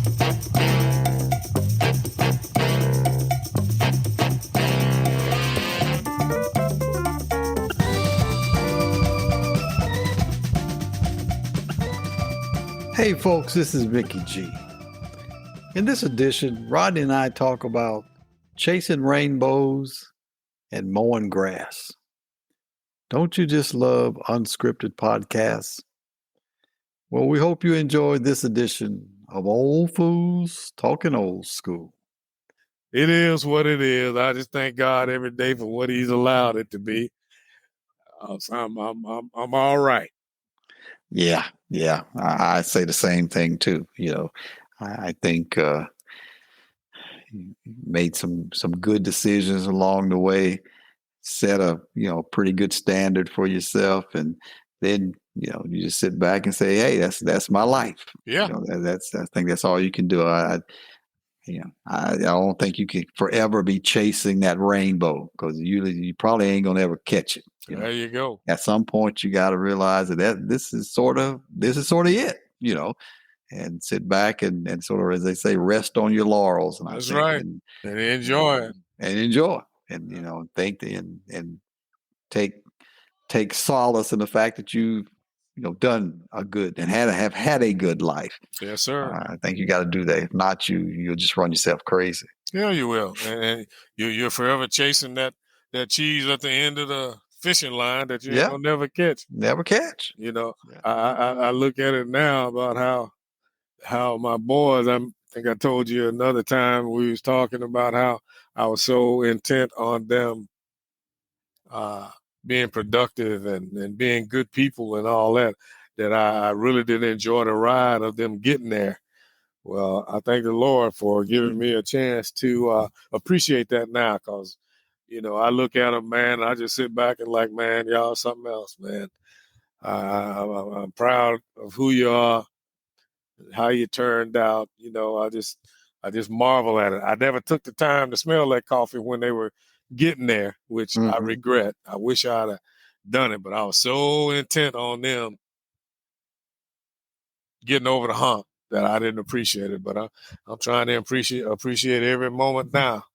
Hey folks, this is Mickey G. In this edition, Rodney and I talk about chasing rainbows and mowing grass. Don't you just love unscripted podcasts? Well, we hope you enjoyed this edition of Old Fools Talking Old School. It is what it is. I just thank God every day for what He's allowed it to be. So I'm all right. Yeah. I say the same thing too. I think made some good decisions along the way, set a pretty good standard for yourself, and then you just sit back and say, hey, that's my life. Yeah. I think that's all you can do. I don't think you can forever be chasing that rainbow, because you probably ain't gonna ever catch it. There you go. At some point you got to realize that this is sort of it, and sit back and sort of, as they say, rest on your laurels. And that's right. And enjoy it. And enjoy. And think and take solace in the fact that you've done a good and have had a good life. Yes, sir. I think you got to do that. If not, you'll just run yourself crazy. Yeah, you will. And you're forever chasing that cheese at the end of the fishing line that you'll never catch. Never catch. I look at it now about how my boys, I think I told you another time we was talking about how I was so intent on them being productive and being good people and all that I really didn't enjoy the ride of them getting there. Well, I thank the Lord for giving me a chance to appreciate that now, because I look at them, man, I just sit back and like, man, y'all something else, man. I'm proud of who you are, how you turned out. I just marvel at it. I never took the time to smell that coffee when they were getting there, which I regret. I wish I'd have done it, but I was so intent on them getting over the hump that I didn't appreciate it. But I'm trying to appreciate every moment now.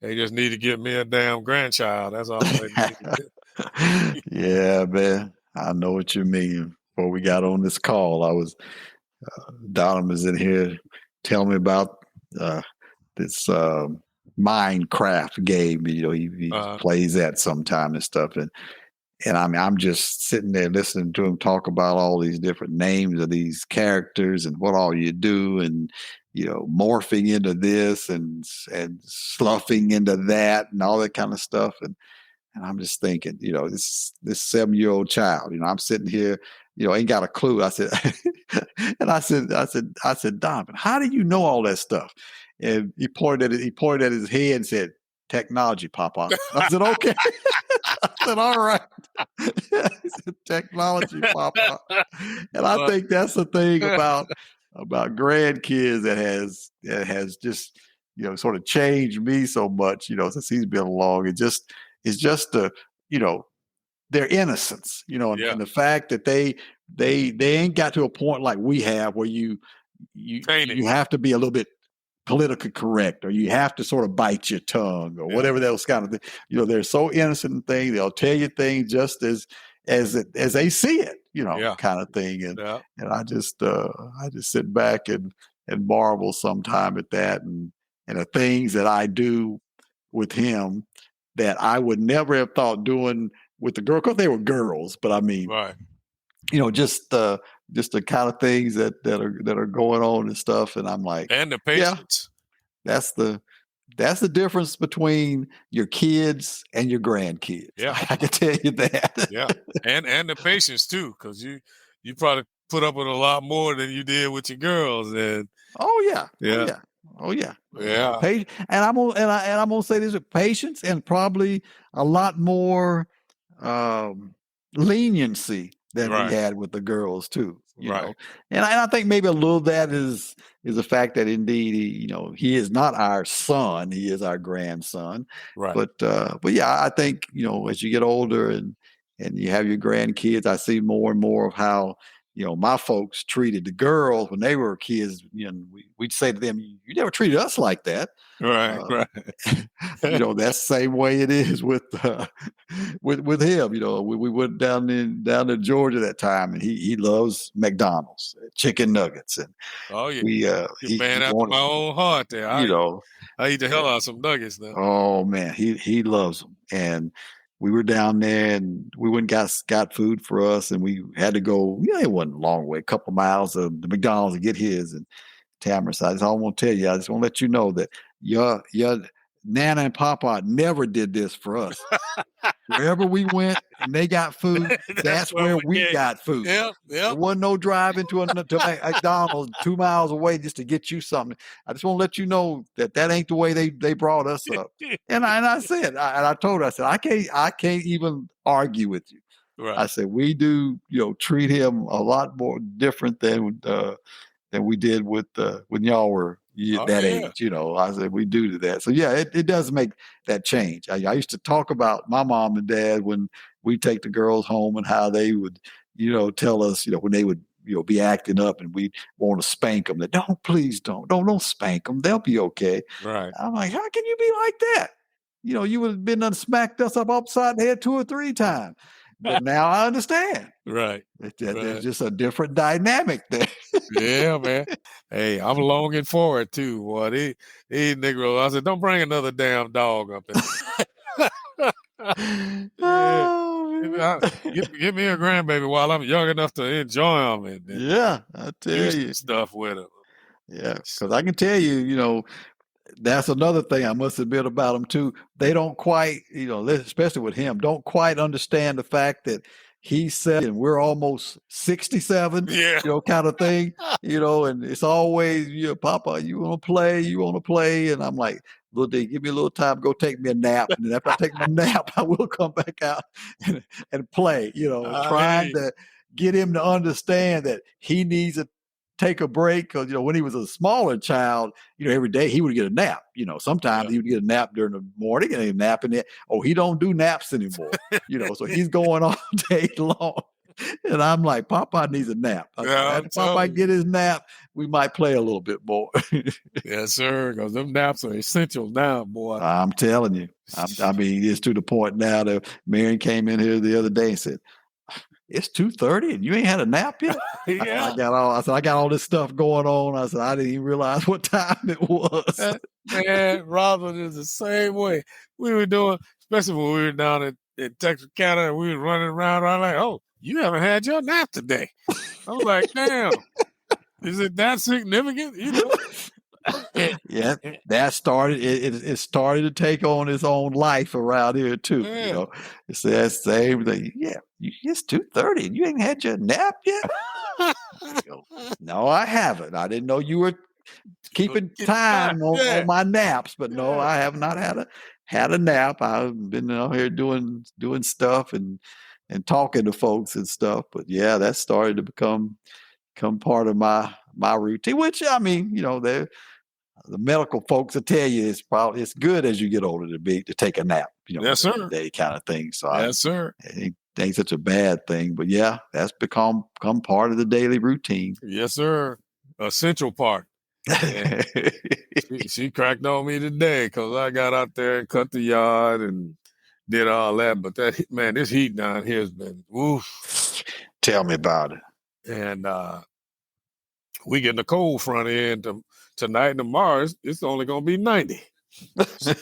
They just need to give me a damn grandchild. That's all they need. Yeah, man. I know what you mean. Before we got on this call, Donald was in here telling me about this Minecraft game. He plays that sometime and stuff. And I'm just sitting there listening to him talk about all these different names of these characters and what all you do, and morphing into this and sloughing into that and all that kind of stuff. And I'm just thinking, this 7-year-old child, I'm sitting here, ain't got a clue. I said, I said, Donovan, how do you know all that stuff? And he pointed at his head and said, technology, Papa. I said, okay. I said, all right. He said, technology, Papa. And I think that's the thing about grandkids that has just, sort of changed me so much, since he's been along. It's just their innocence, and the fact that they ain't got to a point like we have where you have to be a little bit politically correct, or you have to sort of bite your tongue, or whatever those kind of things. They're so innocent in things. They'll tell you things just as they see it, kind of thing. And I just sit back and marvel sometime at that, and the things that I do with him that I would never have thought doing with the girl, because they were girls. But I mean, right. Just the kind of things that are going on and stuff. And I'm like, and the patience. Yeah, that's the difference between your kids and your grandkids. Yeah, I can tell you that. Yeah, and the patience too, because you probably put up with a lot more than you did with your girls. And oh yeah. And I'm gonna say this with patience, and probably a lot more leniency than we had with the girls too. You know, and I think maybe a little of that is the fact that indeed he is not our son, he is our grandson. Right. But yeah, I think as you get older and you have your grandkids, I see more and more of how my folks treated the girls when they were kids. We'd say to them, "You never treated us like that." Right, Uh, right. That's the same way it is with him. We went down to Georgia that time, and he loves McDonald's chicken nuggets, and Oh yeah, you're he man after wanted, my own heart. There, you know, I eat the hell out of some nuggets now. oh man, he loves them, and we were down there, and we went and got food for us, and we had to go. It wasn't a long way, a couple miles of the McDonald's to get his. And Tamara said, "I want to tell you. I just want to let you know that your Nana and Papa never did this for us. Wherever we went and they got food, that's where we got food. Yep. There wasn't no driving to McDonald's 2 miles away just to get you something. I just want to let you know that ain't the way they brought us up." And I said, I told her, I said, I can't even argue with you. Right. I said, we do, treat him a lot more different than we did when y'all were that age. I said, we do that. So yeah, it does make that change. I used to talk about my mom and dad when we take the girls home and how they would, tell us, when they would, be acting up and we want to spank them. That please don't spank them. They'll be okay. Right. I'm like, how can you be like that? You would have been done smacked us up upside the head 2 or 3 times. But now I understand. Right. There's just a different dynamic there. Yeah, man. Hey, I'm longing for it too. Boy, these Negroes. I said, don't bring another damn dog up there. Yeah. Give me a grandbaby while I'm young enough to enjoy them. And yeah, I tell you, stuff with them. Yeah, because I can tell you, that's another thing I must admit about them too. They don't quite, especially with him, don't quite understand the fact that he's 7 and we're almost 67, Yeah. Kind of thing, and it's always, Papa, you want to play. And I'm like, little D, give me a little time, go take me a nap. And then after I take my nap, I will come back out and play, trying to get him to understand that he needs to take a break. Because, when he was a smaller child, every day he would get a nap. Sometimes he would get a nap during the morning and a nap in it. Oh, he don't do naps anymore, so he's going all day long. And I'm like, Papa needs a nap. After Papa get his nap, we might play a little bit more. Yes, sir. Because them naps are essential now, boy. I'm telling you. I mean, it's to the point now that Marion came in here the other day and said, it's 2:30 and you ain't had a nap yet? Yeah. I got all this stuff going on. I said, I didn't even realize what time it was. Man, Robin is the same way. We were doing, especially when we were down in Texarkana and we were running around. I'm like, oh, you haven't had your nap today. I was like, damn, is it that significant? Yeah, that started. It started to take on its own life around here too. Yeah. It's that same thing. Yeah, it's 2:30 and you ain't had your nap yet. No, I haven't. I didn't know you were keeping time on my naps, but no, I have not had a nap. I've been out here doing stuff and talking to folks and stuff. But yeah, that started to become part of my routine. Which I mean, the medical folks will tell you it's good as you get older to take a nap, yes, sir. Day kind of thing. So yes, sir. It ain't such a bad thing, but yeah, that's become part of the daily routine. Yes, sir. Essential part. she cracked on me today because I got out there and cut the yard and did all that. But this heat down here has been woof. Tell me about it. And we get the cold front end tonight and tomorrow. It's only going to be 90. So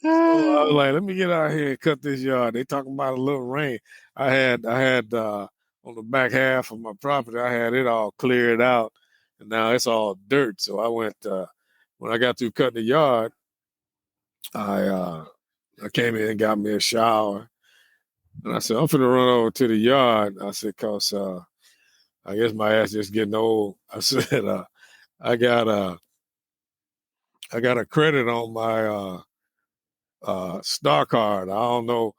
I was like, let me get out here and cut this yard. They talking about a little rain. I had on the back half of my property, I had it all cleared out, and now it's all dirt. So I went when I got through cutting the yard, I came in and got me a shower, and I said, I'm finna run over to the yard. I said, cause I guess my ass just getting old. I said, I got a credit on my Star card. I don't know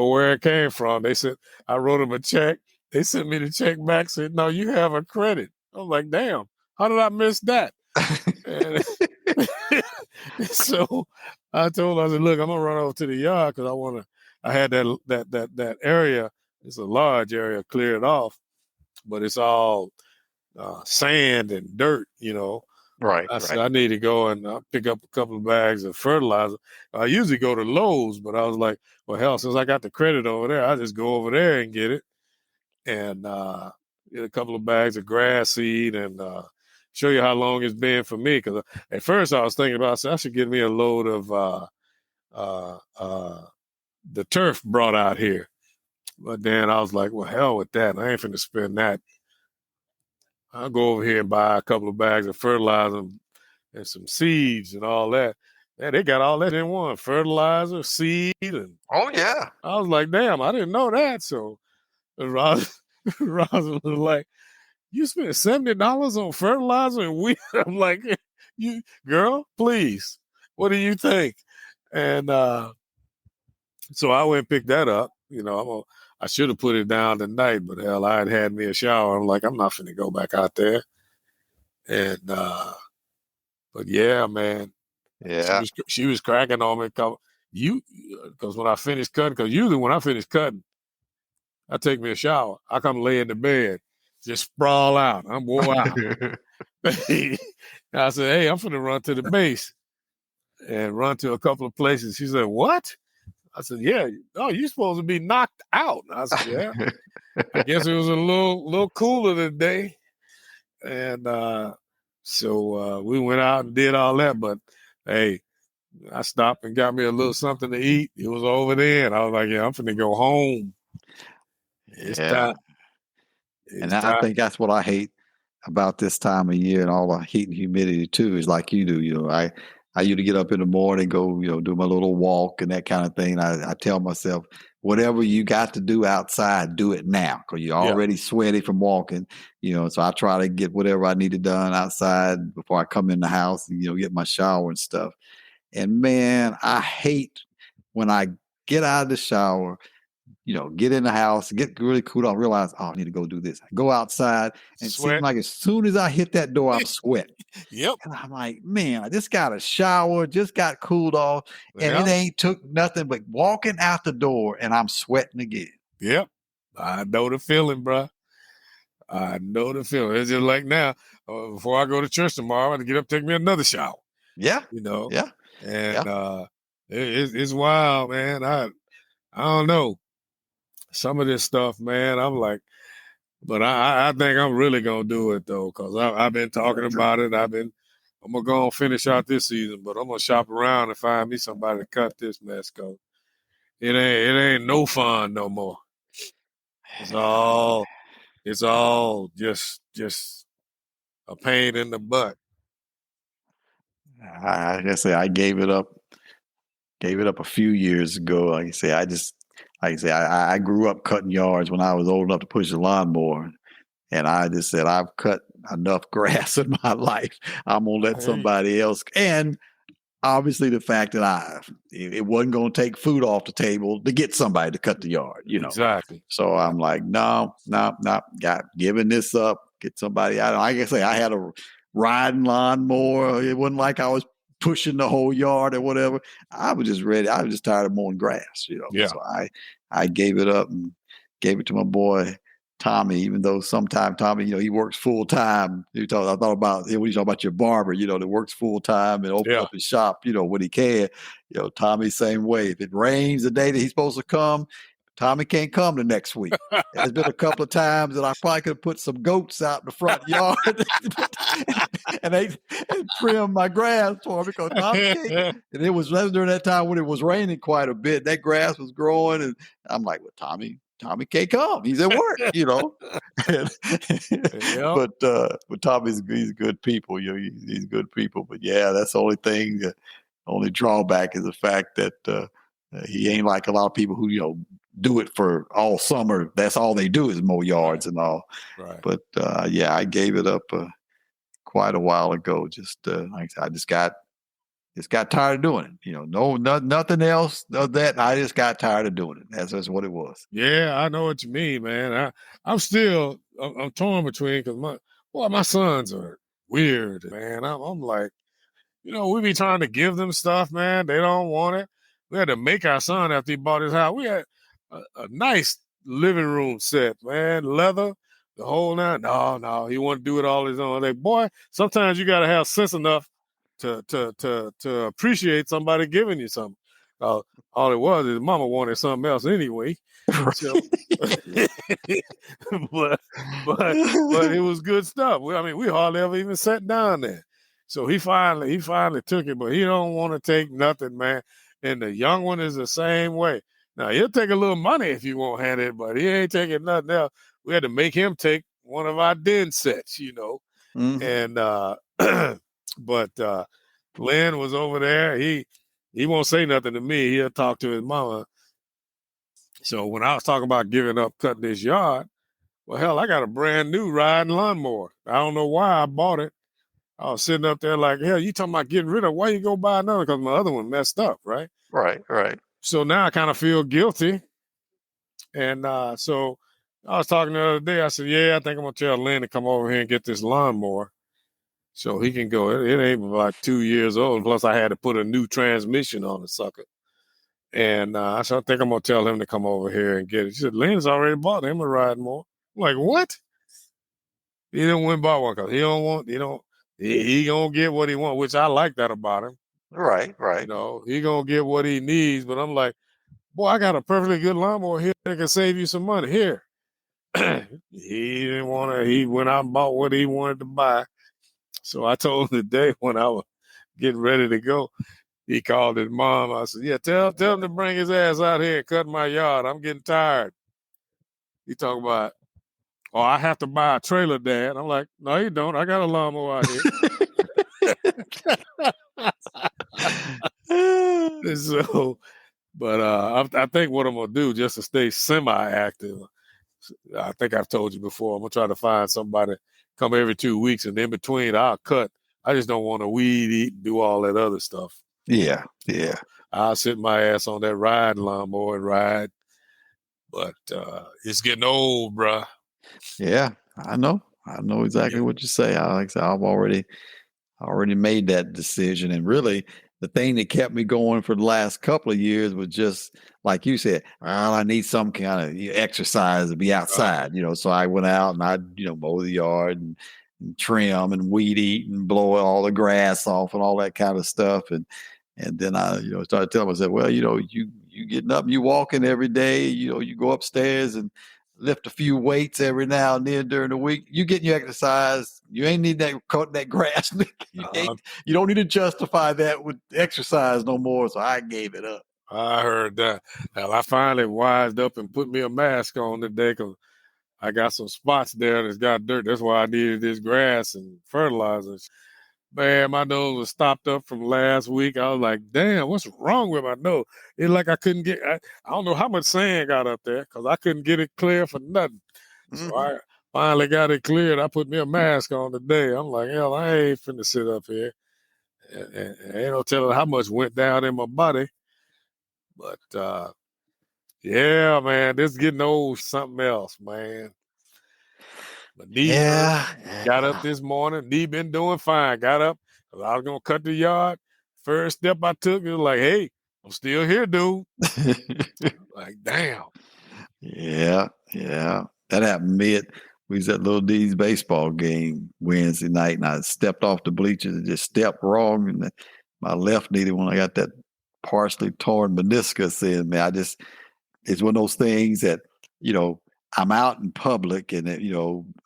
where it came from. They said I wrote them a check. They sent me the check back. Said, no, you have a credit. I'm like, damn, how did I miss that? So I told her, I said, look, I'm gonna run over to the yard because I had that area It's a large area cleared off, but it's all sand and dirt, Right, I said, right. I need to go and pick up a couple of bags of fertilizer. I usually go to Lowe's, but I was like, well, hell, since I got the credit over there, I just go over there and get it. And get a couple of bags of grass seed and show you how long it's been for me. Because at first I was thinking about, I said, I should get me a load of the turf brought out here. But then I was like, well, hell with that. I ain't finna spend that. I'll go over here and buy a couple of bags of fertilizer and some seeds and all that. Man, they got all that in one: fertilizer, seed, and Oh yeah. I was like, damn, I didn't know that. So Roz was like, you spent $70 on fertilizer and weed. I'm like, you girl, please. What do you think? And so I went and picked that up. I should have put it down tonight, but hell, I had me a shower. I'm like, I'm not finna go back out there. And but yeah, man, Yeah. she was cracking on me. Because when I finished cutting, because usually when I finish cutting, I take me a shower. I come lay in the bed, just sprawl out. I'm wore out. I said, hey, I'm finna run to the base and run to a couple of places. She said, what? I said, yeah. Oh, you're supposed to be knocked out. I said, yeah. I guess it was a little cooler today. And so we went out and did all that. But hey, I stopped and got me a little something to eat. It was over there. And I was like, yeah, I'm finna go home. It's Yeah. time. And I think that's what I hate about this time of year and all the heat and humidity too, is like you do. I used to get up in the morning, go, do my little walk and that kind of thing. I tell myself, whatever you got to do outside, do it now, because you're already sweaty from walking. So I try to get whatever I needed done outside before I come in the house and, get my shower and stuff. And man, I hate when I get out of the shower, get in the house, get really cool off, realize, oh, I need to go do this. I go outside, and it seems like as soon as I hit that door, I'm sweating. Yep. And I'm like, man, I just got a shower, just got cooled off, and it ain't took nothing but walking out the door, and I'm sweating again. Yep. I know the feeling, bro. I know the feeling. It's just like now, before I go to church tomorrow, I have to get up, take me another shower. Yeah. Yeah. And yeah. It's wild, man. I don't know. Some of this stuff, man, I'm like, but I think I'm really gonna do it though, because I've been talking about it. I'm gonna go and finish out this season, but I'm gonna shop around and find me somebody to cut this mess, cause it ain't no fun no more. It's all just a pain in the butt. I say I gave it up a few years ago. Like I say, I grew up cutting yards when I was old enough to push a lawnmower. And I just said, I've cut enough grass in my life. I'm going to let somebody else. And obviously the fact that it wasn't going to take food off the table to get somebody to cut the yard, Exactly. So I'm like, no, got giving this up. Get somebody out. Like I say, I had a riding lawnmower. It wasn't like I was pushing the whole yard or whatever. I was just ready. I was just tired of mowing grass, Yeah. So I gave it up and gave it to my boy Tommy, even though sometimes Tommy, he works full time. I thought about when you talk about your barber, that works full time and opens up his shop, when he can. Tommy, same way. If it rains the day that he's supposed to come, Tommy can't come the next week. There's been a couple of times that I probably could have put some goats out in the front yard and they trim my grass for me, because Tommy can't. And it was during that time when it was raining quite a bit. That grass was growing, and I'm like, well, Tommy can't come. He's at work, But Tommy's he's good people. He's good people. But yeah, that's the only thing. Only drawback is the fact that he ain't like a lot of people who do it for all summer. That's all they do is mow yards and all. Right. But yeah, I gave it up quite a while ago. Just like I just got tired of doing it. Nothing else of that. I just got tired of doing it. That's what it was. Yeah, I know what you mean, man. I'm torn between, because my sons are weird, man. I'm like, we be trying to give them stuff, man. They don't want it. We had to make our son after he bought his house. We had a nice living room set, man, leather, the whole nine. No, he want to do it all his own. Like, boy, sometimes you got to have sense enough to appreciate somebody giving you something. All it was is mama wanted something else anyway. So, but but it was good stuff. I mean, we hardly ever even sat down there. So he finally took it, but he don't want to take nothing, man. And the young one is the same way. Now he'll take a little money if you won't hand it, but he ain't taking nothing else. We had to make him take one of our den sets, And but Lynn was over there. He won't say nothing to me. He'll talk to his mama. So when I was talking about giving up cutting this yard, well, hell, I got a brand new riding lawnmower. I don't know why I bought it. I was sitting up there like, hell, you talking about getting rid of? Why you go buy another? Because my other one messed up, right? Right. So now I kind of feel guilty. And so I was talking the other day. I said, yeah, I think I'm going to tell Lynn to come over here and get this lawnmower so he can go. It ain't about 2 years old. Plus, I had to put a new transmission on the sucker. And so I think I'm going to tell him to come over here and get it. She said, Lynn's already bought him a riding mower. I'm like, what? He didn't win bought one because he gonna get what he wants, which I like that about him. Right. He gonna get what he needs. But I'm like, boy, I got a perfectly good lawnmower here that can save you some money. Here. He didn't want to, he went out and bought what he wanted to buy. So I told him today when I was getting ready to go, he called his mom. I said, yeah, tell him to bring his ass out here and cut my yard. I'm getting tired. He talking about, oh, I have to buy a trailer, Dad. I'm like, no, you don't. I got a lawnmower out here. So, but I think what I'm gonna do just to stay semi-active. I think I've told you before. I'm gonna try to find somebody come every 2 weeks, and in between I'll cut. I just don't want to weed eat and do all that other stuff. Yeah. I'll sit my ass on that riding lawnmower and ride. But it's getting old, bruh. Yeah, I know exactly what you say. I've already made that decision. And really, the thing that kept me going for the last couple of years was just like you said, well, I need some kind of exercise to be outside, So I went out and I, mow the yard and trim and weed eat and blow all the grass off and all that kind of stuff. And then I, started telling myself, well, you getting up, you walking every day, you go upstairs and lift a few weights every now and then during the week. You getting your exercise. You ain't need that cutting that grass. You don't need to justify that with exercise no more. So I gave it up. I heard that. Hell, I finally wised up and put me a mask on today because I got some spots there that's got dirt. That's why I needed this grass and fertilizer. Man, my nose was stopped up from last week. I was like, damn, what's wrong with my nose? It's like I couldn't get, I don't know how much sand got up there because I couldn't get it clear for nothing. So I finally got it cleared. I put me a mask on today. I'm like, hell, I ain't finna sit up here. And ain't no telling how much went down in my body. But yeah, man, this getting old something else, man. My knee hurt. Got up this morning. Knee been doing fine. Got up. I was gonna cut the yard. First step I took was like, hey, I'm still here, dude. Like, damn. Yeah. That happened to me we was at Little D's baseball game Wednesday night, and I stepped off the bleachers and just stepped wrong. And my left knee, when I got that partially torn meniscus in me, it's one of those things that, I'm out in public and,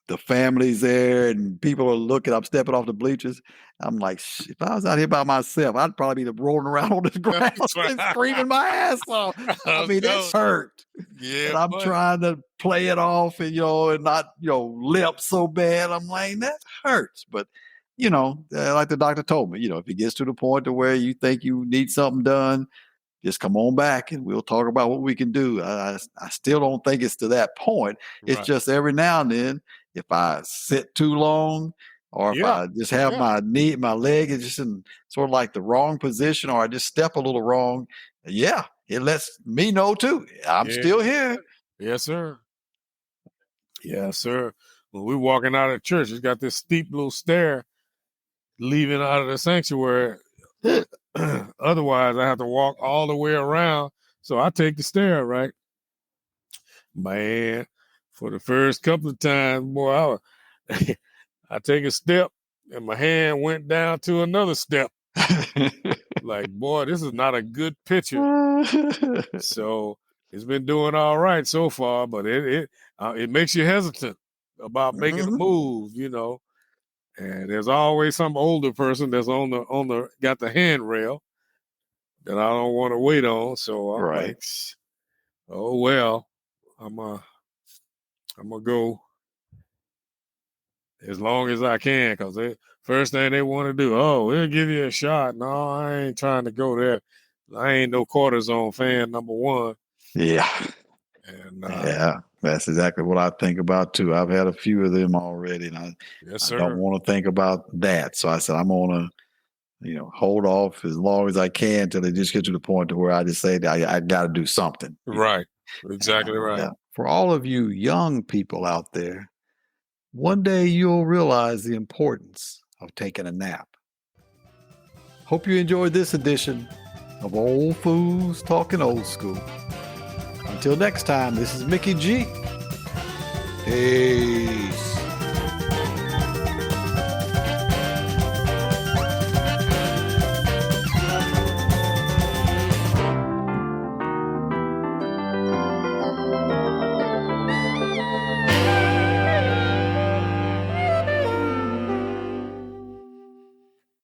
the family's there and people are looking, I'm stepping off the bleachers. I'm like, if I was out here by myself, I'd probably be rolling around on the ground and screaming my ass off. I mean, it's hurt. Yeah. And I'm trying to play it off and, and not, limp so bad. I'm like, that hurts. But, like the doctor told me, if it gets to the point to where you think you need something done, just come on back and we'll talk about what we can do. I still don't think it's to that point. It's just every now and then, if I sit too long or if I just have my leg is just in sort of like the wrong position, or I just step a little wrong. Yeah, it lets me know too. I'm still here. Yes, sir. Yes, sir. When we're walking out of church, it's got this steep little stair leaving out of the sanctuary. Otherwise, I have to walk all the way around. So I take the stair, right? Man, for the first couple of times, boy, I take a step and my hand went down to another step. Like, boy, this is not a good picture. So it's been doing all right so far, but it makes you hesitant about making a move, you know. And there's always some older person that's on the got the handrail that I don't want to wait on. So I'm Right. like, oh well, I'm gonna go as long as I can, because the first thing they want to do, oh, we'll give you a shot. No, I ain't trying to go there. I ain't no cortisone fan, number one. Yeah. And Yeah, that's exactly what I think about too. I've had a few of them already, and yes, I don't sir. want to think about that. So I said I'm gonna, hold off as long as I can till they just get to the point to where I just say I got to do something. Right. Exactly right. For all of you young people out there, one day you'll realize the importance of taking a nap. Hope you enjoyed this edition of Old Fools Talking Old School. Until next time, this is Mickey G. Peace.